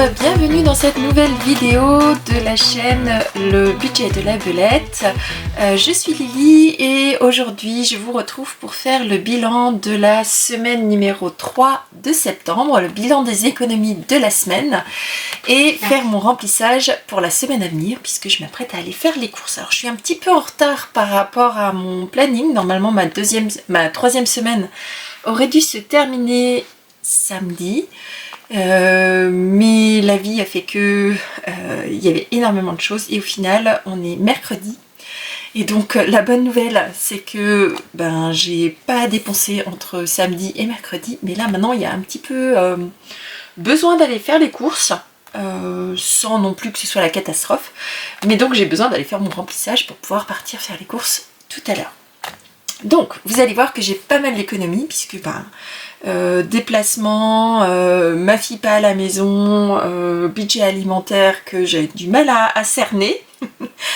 bienvenue dans cette nouvelle vidéo de la chaîne Le Budget de la Belette. Je suis Lily et aujourd'hui je vous retrouve pour faire le bilan de la semaine numéro 3 de septembre, le bilan des économies de la semaine et faire mon remplissage pour la semaine à venir puisque je m'apprête à aller faire les courses. Alors je suis un petit peu en retard par rapport à mon planning, normalement ma troisième semaine aurait dû se terminer samedi. Mais la vie a fait que il y avait énormément de choses et au final on est mercredi et donc la bonne nouvelle c'est que j'ai pas dépensé entre samedi et mercredi, mais là maintenant il y a un petit peu besoin d'aller faire les courses sans non plus que ce soit la catastrophe, mais donc j'ai besoin d'aller faire mon remplissage pour pouvoir partir faire les courses tout à l'heure. Donc vous allez voir que j'ai pas mal d'économies puisque déplacement, ma fille pas à la maison, budget alimentaire que j'ai du mal à cerner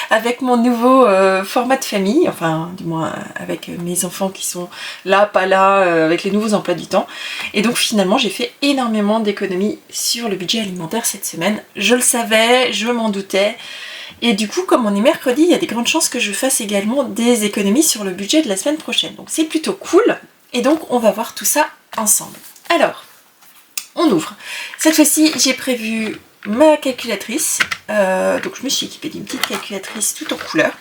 avec mon nouveau format de famille, enfin du moins avec mes enfants qui sont là, pas là, avec les nouveaux emplois du temps. Et donc finalement j'ai fait énormément d'économies sur le budget alimentaire cette semaine. Je le savais, je m'en doutais. Et du coup, comme on est mercredi, il y a des grandes chances que je fasse également des économies sur le budget de la semaine prochaine. Donc c'est plutôt cool. Et donc on va voir tout ça ensemble. Alors, on ouvre. Cette fois-ci, j'ai prévu ma calculatrice. Donc je me suis équipée d'une petite calculatrice toute en couleur,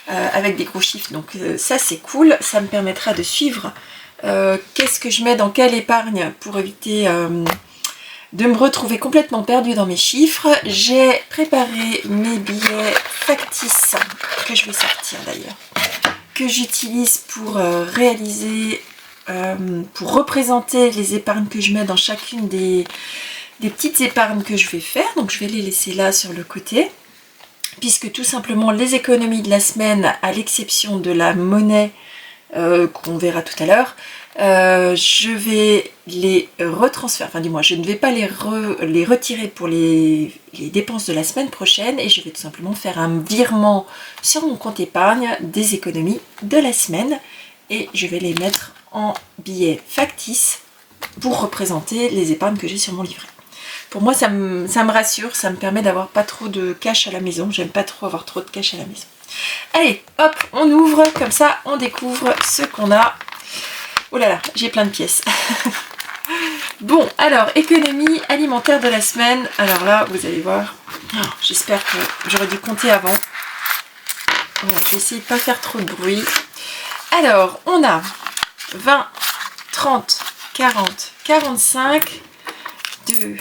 avec des gros chiffres. Donc ça c'est cool. Ça me permettra de suivre qu'est-ce que je mets dans quelle épargne pour éviter de me retrouver complètement perdue dans mes chiffres. J'ai préparé mes billets factices, que je vais sortir d'ailleurs, que j'utilise pour réaliser, pour représenter les épargnes que je mets dans chacune des petites épargnes que je vais faire. Donc je vais les laisser là sur le côté, puisque tout simplement les économies de la semaine, à l'exception de la monnaie qu'on verra tout à l'heure, je vais les retransférer, enfin du moins je ne vais pas les retirer pour les dépenses de la semaine prochaine, et je vais tout simplement faire un virement sur mon compte épargne des économies de la semaine et je vais les mettre en billets factices pour représenter les épargnes que j'ai sur mon livret. Pour moi ça me rassure, ça me permet d'avoir pas trop de cash à la maison, j'aime pas trop avoir trop de cash à la maison. Allez hop, on ouvre, comme ça on découvre ce qu'on a. Oh là là, j'ai plein de pièces. Bon, alors, économie alimentaire de la semaine. Alors là, vous allez voir. Oh, j'espère que j'aurais dû compter avant. Voilà, je vais essayer de ne pas faire trop de bruit. Alors, on a 20, 30, 40, 45, 2,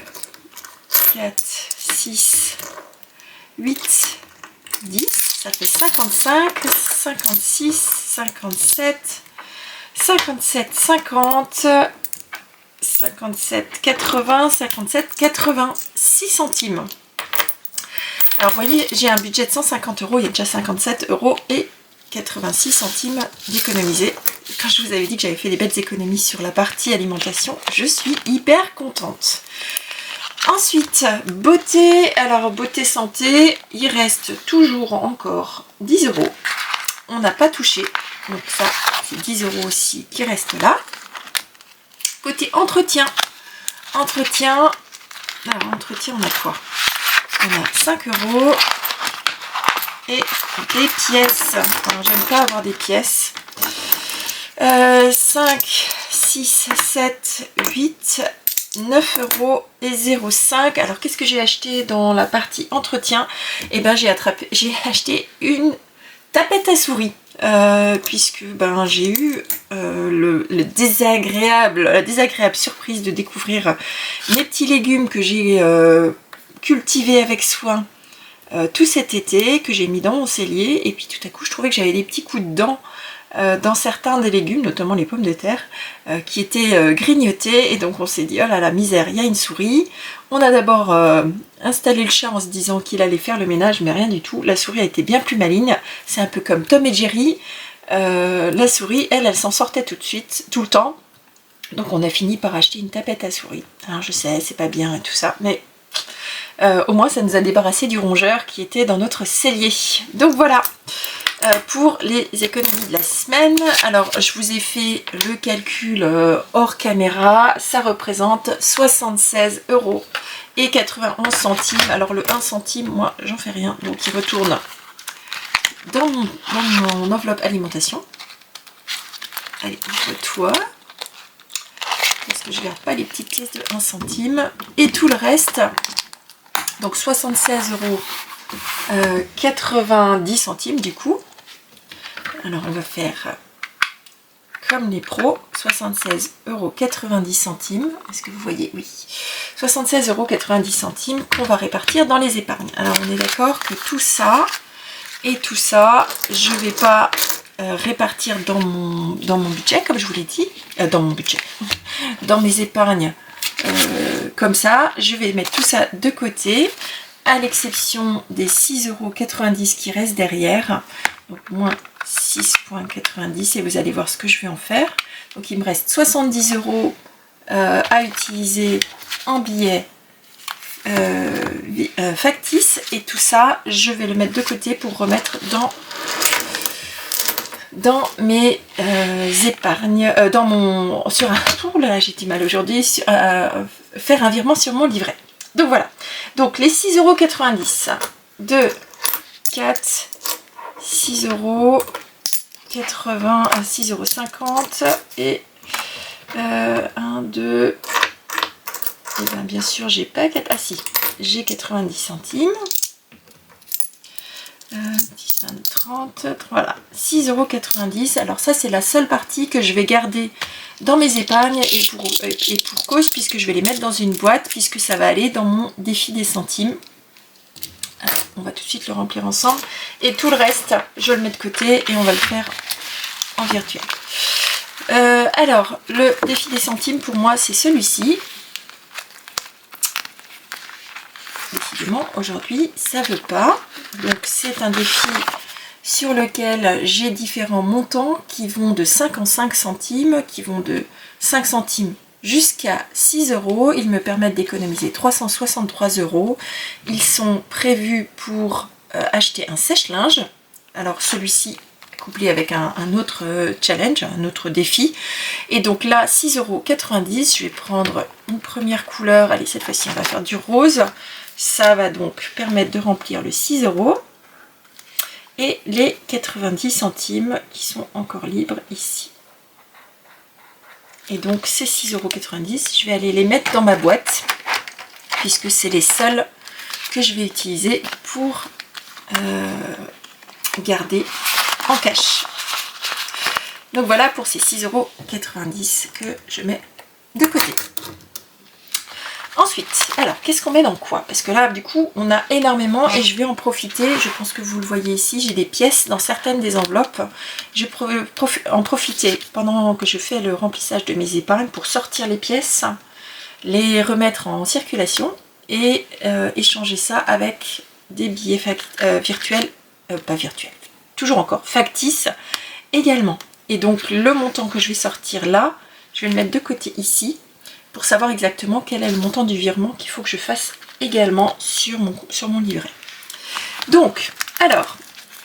4, 6, 8, 10. Ça fait 55, 56, 57... 57, 50, 57, 80, 57, 86 centimes. Alors vous voyez, j'ai un budget de 150 €, il y a déjà 57 € et 86 centimes d'économiser. Quand je vous avais dit que j'avais fait des belles économies sur la partie alimentation, je suis hyper contente. Ensuite, beauté. Alors beauté santé, il reste toujours encore 10 €. On n'a pas touché, donc ça c'est 10 € aussi qui restent là. Côté entretien, alors entretien on a quoi? On a 5 € et des pièces. Alors j'aime pas avoir des pièces. 5, 6, 7, 8, 9 € et 0,5. Alors qu'est-ce que j'ai acheté dans la partie entretien? Et j'ai acheté une tapette à souris. Puisque j'ai eu la désagréable surprise de découvrir mes petits légumes que j'ai cultivés avec soin tout cet été, que j'ai mis dans mon cellier, et puis tout à coup je trouvais que j'avais des petits coups de dents dans certains des légumes, notamment les pommes de terre, qui étaient grignotés, et donc on s'est dit oh là la misère, il y a une souris. On a d'abord installé le chat en se disant qu'il allait faire le ménage, mais rien du tout, la souris a été bien plus maligne. C'est un peu comme Tom et Jerry, la souris elle s'en sortait tout de suite, tout le temps, donc on a fini par acheter une tapette à souris. Alors je sais, c'est pas bien et tout ça, mais au moins ça nous a débarrassé du rongeur qui était dans notre cellier. Donc voilà. pour les économies de la semaine. Alors je vous ai fait le calcul hors caméra, ça représente 76,91 €. Alors le 1 centime, moi j'en fais rien, donc il retourne dans mon enveloppe alimentation. Allez, ouvre-toi, parce que je garde pas les petites pièces de 1 centime. Et tout le reste, donc 76,90 € du coup. Alors on va faire comme les pros, 76,90 €. Est-ce que vous voyez? Oui. 76,90 € qu'on va répartir dans les épargnes. Alors on est d'accord que tout ça et tout ça, je ne vais pas répartir dans mon budget, comme je vous l'ai dit. Dans mon budget. Dans mes épargnes. Comme ça, je vais mettre tout ça de côté, à l'exception des 6,90 € qui restent derrière. Donc moins 6,90 € et vous allez voir ce que je vais en faire. Donc il me reste 70 € à utiliser en billets factices, et tout ça je vais le mettre de côté pour remettre dans mes épargnes, dans mon j'ai dit mal aujourd'hui, faire un virement sur mon livret. Donc voilà, donc les 6,90 €, 2, 4, 6,80 € à 6,50 € et 1, 2, et bien sûr j'ai pas 4, ah si, j'ai 90 centimes. 10, 20, 30, voilà, 6,90 €. Alors ça c'est la seule partie que je vais garder dans mes épargnes, et pour cause, puisque je vais les mettre dans une boîte, puisque ça va aller dans mon défi des centimes. Alors, on va tout de suite le remplir ensemble, et tout le reste je le mets de côté et on va le faire en virtuel. Alors le défi des centimes pour moi c'est celui-ci. Décidément aujourd'hui ça veut pas. Donc c'est un défi sur lequel j'ai différents montants qui vont de 5 en 5 centimes, qui vont de 5 centimes jusqu'à 6 €. Ils me permettent d'économiser 363 €. Ils sont prévus pour acheter un sèche-linge. Alors celui-ci couplé avec un autre challenge, un autre défi. Et donc là 6,90 €. Je vais prendre une première couleur. Allez, cette fois-ci on va faire du rose. Ça va donc permettre de remplir le 6 € et les 90 centimes qui sont encore libres ici. Et donc ces 6,90 €, je vais aller les mettre dans ma boîte, puisque c'est les seuls que je vais utiliser pour garder en cash. Donc voilà pour ces 6,90 € que je mets de côté. Ensuite, alors qu'est-ce qu'on met dans quoi? Parce que là du coup on a énormément et je vais en profiter. Je pense que vous le voyez ici, j'ai des pièces dans certaines des enveloppes. Je vais en profiter pendant que je fais le remplissage de mes épargnes pour sortir les pièces, les remettre en circulation et échanger ça avec des billets virtuels, pas virtuels, toujours encore factices également. Et donc le montant que je vais sortir là, je vais le mettre de côté ici, pour savoir exactement quel est le montant du virement qu'il faut que je fasse également sur mon livret. Donc, alors,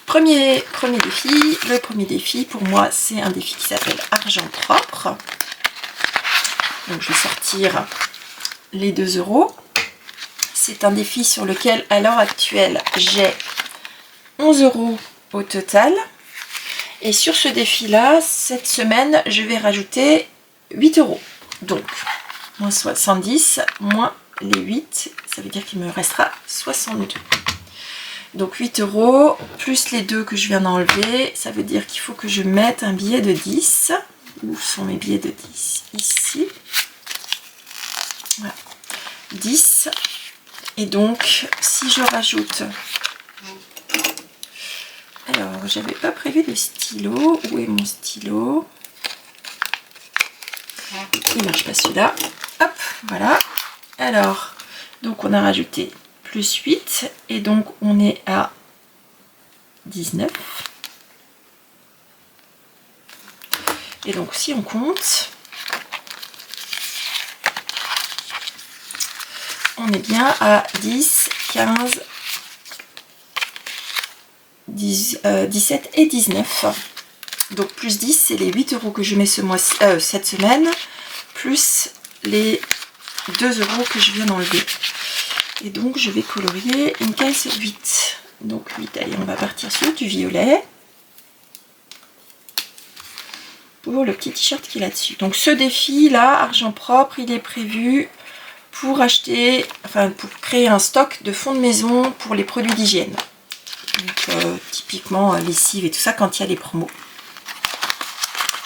premier défi. Le premier défi, pour moi, c'est un défi qui s'appelle Argent propre. Donc, je vais sortir les 2 €. C'est un défi sur lequel, à l'heure actuelle, j'ai 11 € au total. Et sur ce défi-là, cette semaine, je vais rajouter 8 €. Donc, moins 70, moins les 8, ça veut dire qu'il me restera 62. Donc 8 € plus les 2 que je viens d'enlever, ça veut dire qu'il faut que je mette un billet de 10. Où sont mes billets de 10? Ici. Voilà. 10. Et donc, si je rajoute... Alors, j'avais pas prévu de stylo. Où est mon stylo? Il marche pas celui-là. Hop, voilà. Alors, donc on a rajouté plus 8 et donc on est à 19. Et donc si on compte, on est bien à 10, 15, 17 et 19. Donc plus 10, c'est les 8 € que je mets cette semaine, plus les 2 € que je viens d'enlever. Et donc je vais colorier une case 8. Donc 8, allez, on va partir sur du violet. Pour le petit t-shirt qui est là-dessus. Donc ce défi là, argent propre, il est prévu pour acheter, enfin pour créer un stock de fonds de maison pour les produits d'hygiène. Donc typiquement lessive et tout ça quand il y a les promos.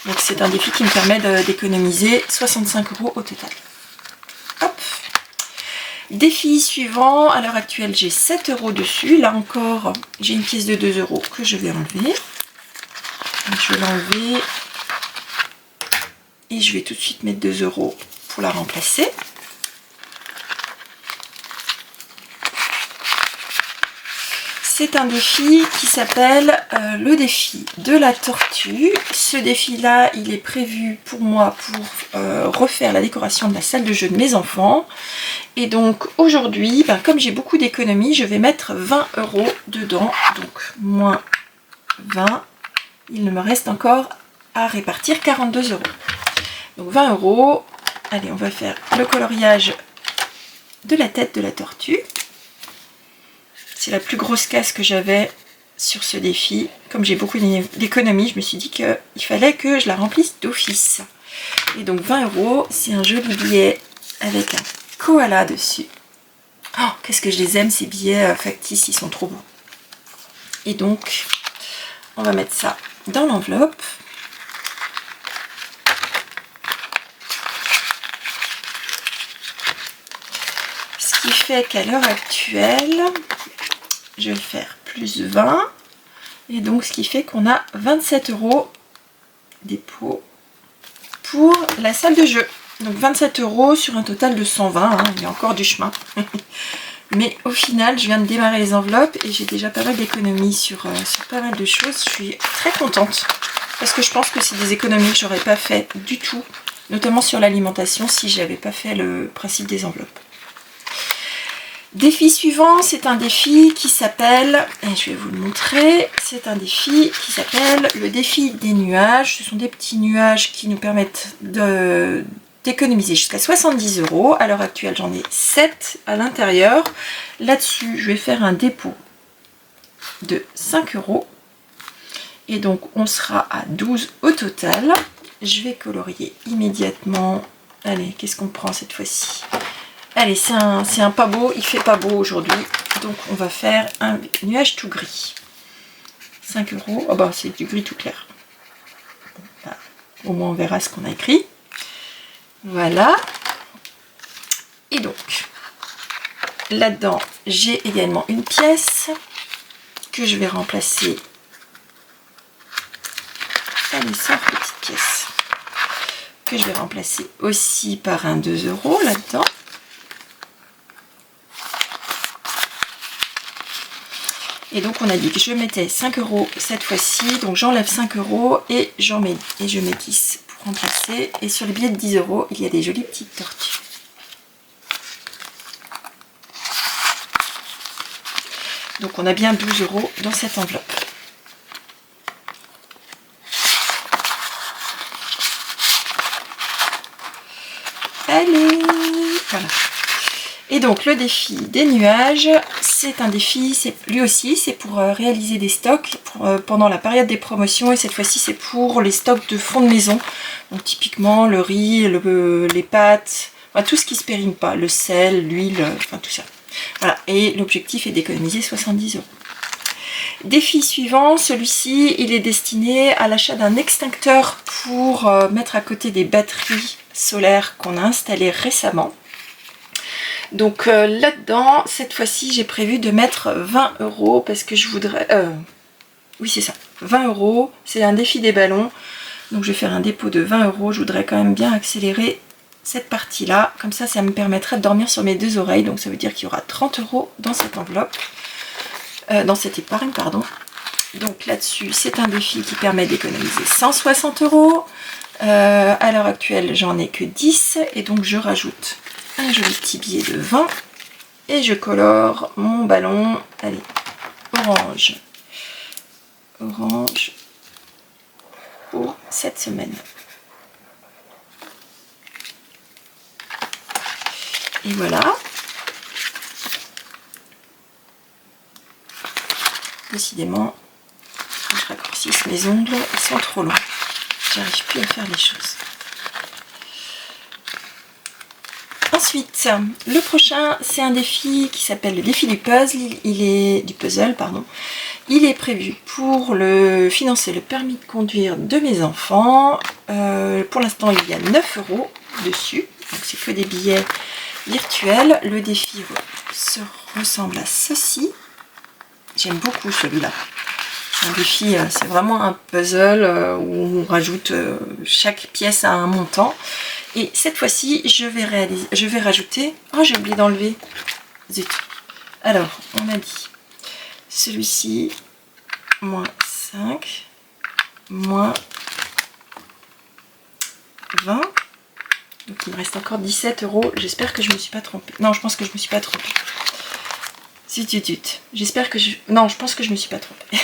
Donc c'est un défi qui me permet d'économiser 65 € au total. Hop. Défi suivant, à l'heure actuelle j'ai 7 € dessus. Là encore, j'ai une pièce de 2 € que je vais enlever. Donc, je vais l'enlever. Et je vais tout de suite mettre 2 € pour la remplacer. C'est un défi qui s'appelle le défi de la tortue. Ce défi-là, il est prévu pour moi pour refaire la décoration de la salle de jeu de mes enfants. Et donc aujourd'hui, comme j'ai beaucoup d'économies, je vais mettre 20 € dedans. Donc moins 20, il ne me reste encore à répartir 42 €. Donc 20 €. Allez, on va faire le coloriage de la tête de la tortue. C'est la plus grosse case que j'avais sur ce défi. Comme j'ai beaucoup d'économies, je me suis dit qu'il fallait que je la remplisse d'office. Et donc 20 €, c'est un joli billet avec un koala dessus. Oh, qu'est-ce que je les aime ces billets factices, ils sont trop beaux. Et donc, on va mettre ça dans l'enveloppe. Fait qu'à l'heure actuelle, je vais faire plus 20 et donc ce qui fait qu'on a 27 € dépôt pour la salle de jeu. Donc 27 € sur un total de 120, hein, il y a encore du chemin. Mais au final, je viens de démarrer les enveloppes et j'ai déjà pas mal d'économies sur pas mal de choses. Je suis très contente parce que je pense que c'est des économies que j'aurais pas fait du tout, notamment sur l'alimentation si j'avais pas fait le principe des enveloppes. Défi suivant, c'est un défi qui s'appelle, et je vais vous le montrer, c'est un défi qui s'appelle le défi des nuages. Ce sont des petits nuages qui nous permettent d'économiser jusqu'à 70 €. À l'heure actuelle, j'en ai 7 à l'intérieur. Là-dessus, je vais faire un dépôt de 5 €. Et donc, on sera à 12 au total. Je vais colorier immédiatement. Allez, qu'est-ce qu'on prend cette fois-ci ? Allez, c'est un pas beau, il fait pas beau aujourd'hui, donc on va faire un nuage tout gris. 5 €, oh bah c'est du gris tout clair. Voilà. Au moins on verra ce qu'on a écrit. Voilà. Et donc, là-dedans, j'ai également une pièce que je vais remplacer. Allez, sort petite pièce. Que je vais remplacer aussi par un 2 € là-dedans. Et donc on a dit que je mettais 5 € cette fois-ci, donc j'enlève 5 € et je mets 10 pour remplacer. Et sur les billets de 10 €, il y a des jolies petites tortues. Donc on a bien 12 € dans cette enveloppe. Allez, voilà. Et donc le défi des nuages, c'est un défi, lui aussi c'est pour réaliser des stocks pendant la période des promotions, et cette fois-ci c'est pour les stocks de fonds de maison. Donc typiquement le riz, les pâtes, enfin, tout ce qui se périme pas, le sel, l'huile, enfin tout ça. Voilà, et l'objectif est d'économiser 70 €. Défi suivant, celui-ci il est destiné à l'achat d'un extincteur pour mettre à côté des batteries solaires qu'on a installées récemment. Donc là-dedans, cette fois-ci, j'ai prévu de mettre 20 € parce que je voudrais... oui, c'est ça, 20 €. C'est un défi des ballons. Donc je vais faire un dépôt de 20 €. Je voudrais quand même bien accélérer cette partie-là. Comme ça, ça me permettrait de dormir sur mes deux oreilles. Donc ça veut dire qu'il y aura 30 € dans cette enveloppe. Dans cette épargne, pardon. Donc là-dessus, c'est un défi qui permet d'économiser 160 €. À l'heure actuelle, j'en ai que 10. Et donc je rajoute un joli petit billet de 20 et je colore mon ballon, allez, orange, orange pour cette semaine. Et voilà. Décidément, quand je raccourcisse mes ongles, ils sont trop longs. J'arrive plus à faire les choses. Ensuite, le prochain, c'est un défi qui s'appelle le défi du puzzle. Il est prévu pour financer le permis de conduire de mes enfants. Pour l'instant, il y a 9 € dessus. Donc, c'est que des billets virtuels. Le défi ressemble à ceci. J'aime beaucoup celui-là. Un défi, c'est vraiment un puzzle où on rajoute chaque pièce à un montant. Et cette fois-ci, je vais rajouter... Oh, j'ai oublié d'enlever. Zut. Alors, on a dit celui-ci, moins 5, moins 20. Donc, il me reste encore 17 €. J'espère que je ne me suis pas trompée. Non, je pense que je me suis pas trompée. J'espère que Non, je pense que je me suis pas trompée.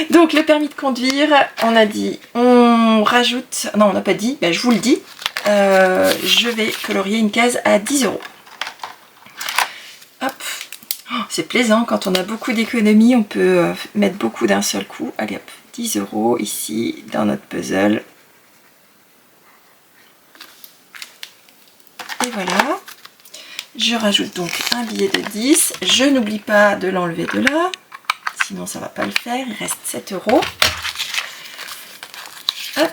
Donc, le permis de conduire, on a dit, on rajoute... Non, on n'a pas dit, ben, je vous le dis. Je vais colorier une case à 10 €. Hop. Oh, c'est plaisant, quand on a beaucoup d'économies, on peut mettre beaucoup d'un seul coup. Allez hop, 10 € ici, dans notre puzzle. Et voilà. Je rajoute donc un billet de 10. Je n'oublie pas de l'enlever de là. Sinon, ça ne va pas le faire. Il reste 7 €. Hop.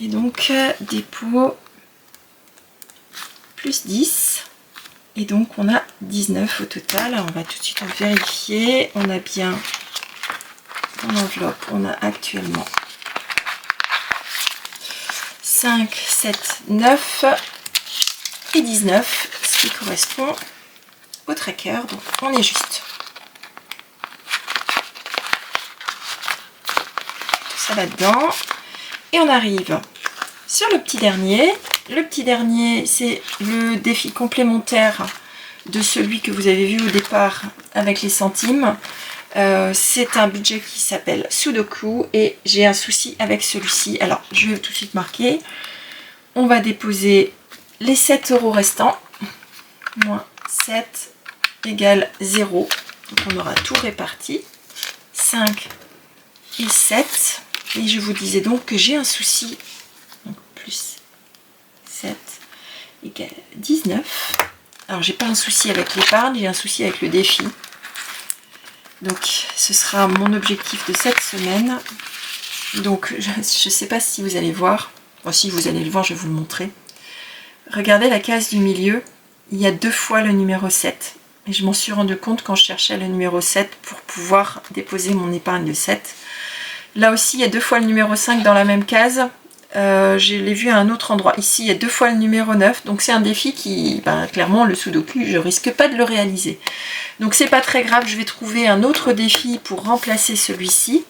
Et donc, dépôt plus 10. Et donc, on a 19 au total. Alors, on va tout de suite en vérifier. On a bien, dans l'enveloppe, on a actuellement 5, 7, 9 et 19. Ce qui correspond au tracker. Donc, on est juste. Tout ça là-dedans. Et on arrive sur le petit dernier. Le petit dernier, c'est le défi complémentaire de celui que vous avez vu au départ avec les centimes. C'est un budget qui s'appelle Sudoku et j'ai un souci avec celui-ci. Alors, je vais tout de suite marquer. On va déposer les 7 € restants. Moins 7 égale 0. Donc, on aura tout réparti. 5 et 7. Et je vous disais donc que j'ai un souci. Donc, plus 7 égale 19. Alors, j'ai pas un souci avec l'épargne, j'ai un souci avec le défi. Donc, ce sera mon objectif de cette semaine. Donc, je ne sais pas si vous allez voir. Bon, si vous allez le voir, je vais vous le montrer. Regardez la case du milieu. Il y a 2 fois le numéro 7. Et je m'en suis rendu compte quand je cherchais le numéro 7 pour pouvoir déposer mon épargne de 7. Là aussi, il y a 2 fois le numéro 5 dans la même case. Je l'ai vu à un autre endroit. Ici, il y a 2 fois le numéro 9. Donc, c'est un défi qui, clairement, le Sudoku, je risque pas de le réaliser. Donc, c'est pas très grave. Je vais trouver un autre défi pour remplacer celui-ci.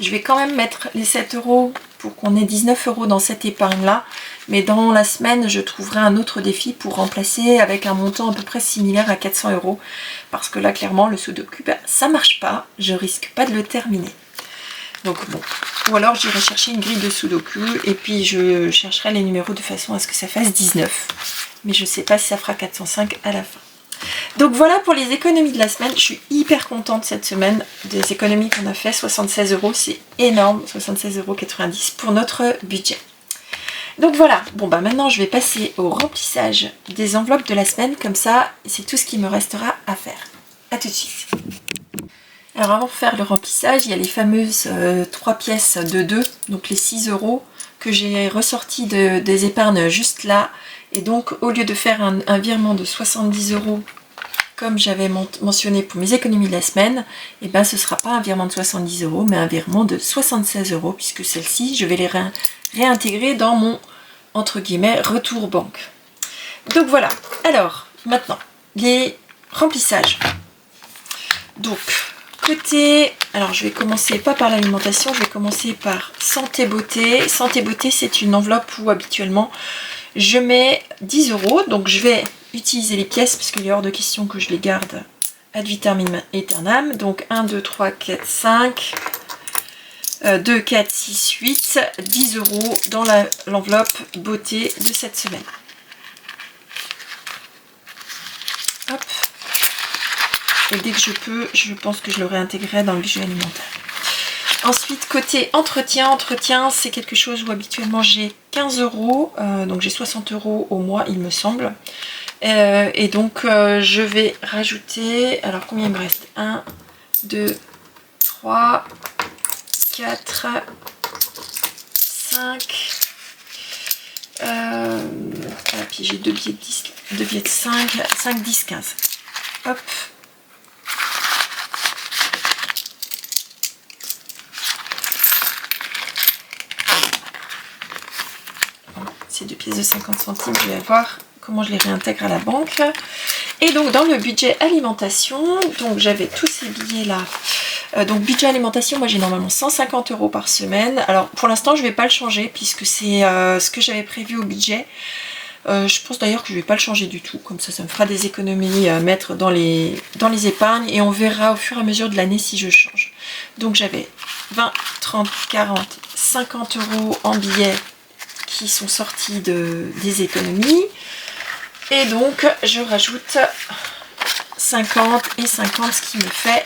Je vais quand même mettre les 7 € pour qu'on ait 19 € dans cette épargne-là. Mais dans la semaine, je trouverai un autre défi pour remplacer avec un montant à peu près similaire à 400 €. Parce que là, clairement, le Sudoku, ça marche pas. Je risque pas de le terminer. Donc bon, ou alors j'irai chercher une grille de Sudoku et puis je chercherai les numéros de façon à ce que ça fasse 19. Mais je sais pas si ça fera 405 à la fin. Donc voilà pour les économies de la semaine. Je suis hyper contente cette semaine des économies qu'on a fait. 76 €, c'est énorme. 76,90 € pour notre budget. Donc voilà, bon maintenant je vais passer au remplissage des enveloppes de la semaine. Comme ça, c'est tout ce qui me restera à faire. A tout de suite. Alors avant de faire le remplissage, il y a les fameuses 3 pièces de 2, donc les 6 € que j'ai ressorti des épargnes juste là. Et donc au lieu de faire un virement de 70 € comme j'avais mentionné pour mes économies de la semaine, et ben ce ne sera pas un virement de 70 € mais un virement de 76 € puisque celle-ci je vais les réintégrer dans mon entre guillemets retour banque. Donc voilà, alors maintenant les remplissages. Donc côté, alors je vais commencer pas par l'alimentation, je vais commencer par santé beauté. Santé beauté, c'est une enveloppe où habituellement je mets 10 €. Donc je vais utiliser les pièces parce qu'il est hors de question que je les garde ad vitam aeternam. Donc 1, 2, 3, 4, 5. 2, 4, 6, 8, 10 € dans l'enveloppe beauté de cette semaine. Hop. Et dès que je peux, je pense que je le réintégrerai dans le budget alimentaire. Ensuite, côté entretien, c'est quelque chose où habituellement j'ai 15 €, donc j'ai 60 € au mois il me semble. Et donc je vais rajouter, alors combien il me reste? 1, 2, 3, 4, 5, et puis j'ai 2 billets de 10, 2 billets de 5, 5, 10, 15. Hop. Ces 2 pièces de 50 centimes, je vais voir comment je les réintègre à la banque. Et donc dans le budget alimentation, donc j'avais tous ces billets là. Donc budget alimentation, moi j'ai normalement 150 € par semaine. Alors pour l'instant je ne vais pas le changer puisque c'est ce que j'avais prévu au budget. Je pense d'ailleurs que je ne vais pas le changer du tout, comme ça me fera des économies à mettre dans les épargnes et on verra au fur et à mesure de l'année si je change. Donc j'avais 20, 30, 40, 50 € en billets qui sont sortis des économies. Et donc je rajoute 50 et 50, ce qui me fait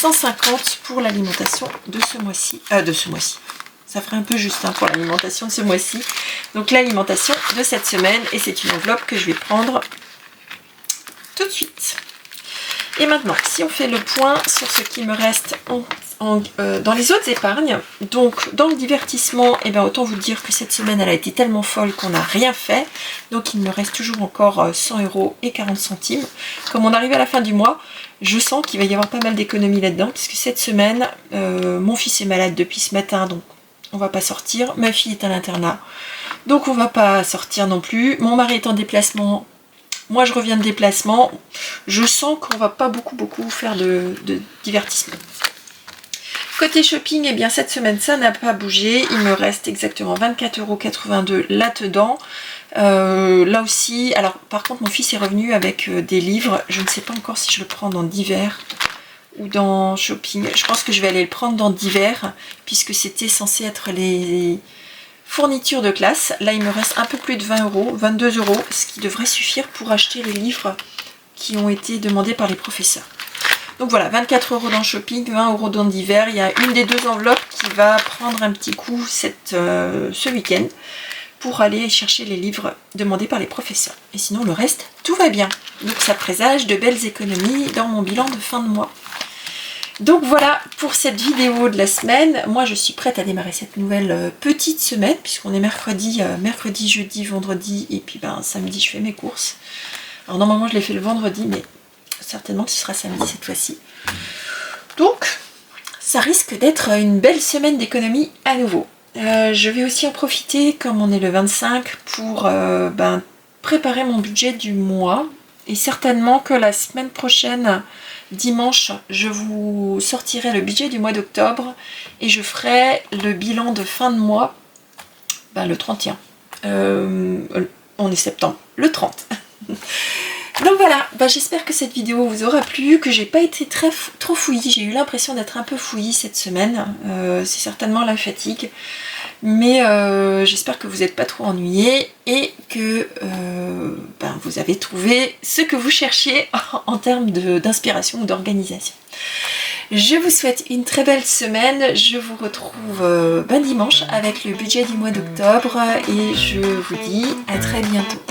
150 pour l'alimentation de ce mois-ci. Ça ferait un peu juste hein, pour l'alimentation de ce mois-ci. Donc l'alimentation de cette semaine, et c'est une enveloppe que je vais prendre tout de suite. Et maintenant, si on fait le point sur ce qui me reste dans les autres épargnes, donc dans le divertissement, et bien autant vous dire que cette semaine elle a été tellement folle qu'on n'a rien fait. Donc il me reste toujours encore 100 € et 40 centimes. Comme on arrive à la fin du mois, je sens qu'il va y avoir pas mal d'économies là-dedans, puisque cette semaine, mon fils est malade depuis ce matin, donc on va pas sortir. Ma fille est à l'internat, donc on va pas sortir non plus. Mon mari est en déplacement. Moi je reviens de déplacement, je sens qu'on va pas beaucoup faire de divertissement. Côté shopping, eh bien cette semaine ça n'a pas bougé, il me reste exactement 24,82 € là-dedans. Là aussi, alors par contre mon fils est revenu avec des livres, je ne sais pas encore si je le prends dans divers ou dans shopping. Je pense que je vais aller le prendre dans divers, puisque c'était censé être les fournitures de classe. Là il me reste un peu plus de 20 €, 22 €, ce qui devrait suffire pour acheter les livres qui ont été demandés par les professeurs. Donc voilà, 24 € dans le shopping, 20 € dans divers. Il y a une des deux enveloppes qui va prendre un petit coup ce week-end pour aller chercher les livres demandés par les professeurs. Et sinon le reste, tout va bien. Donc ça présage de belles économies dans mon bilan de fin de mois. Donc voilà pour cette vidéo de la semaine. Moi je suis prête à démarrer cette nouvelle petite semaine, puisqu'on est mercredi, jeudi, vendredi, et puis samedi je fais mes courses. Alors normalement je les fais le vendredi, mais certainement ce sera samedi cette fois-ci. Donc ça risque d'être une belle semaine d'économie à nouveau. Je vais aussi en profiter, comme on est le 25, pour préparer mon budget du mois. Et certainement que la semaine prochaine, dimanche, je vous sortirai le budget du mois d'octobre et je ferai le bilan de fin de mois le 31. On est septembre, le 30. Donc voilà, j'espère que cette vidéo vous aura plu, que j'ai pas été trop fouillie. J'ai eu l'impression d'être un peu fouillie cette semaine. C'est certainement la fatigue. Mais j'espère que vous n'êtes pas trop ennuyés et que vous avez trouvé ce que vous cherchiez en termes d'inspiration ou d'organisation. Je vous souhaite une très belle semaine. Je vous retrouve dimanche avec le budget du mois d'octobre et je vous dis à très bientôt.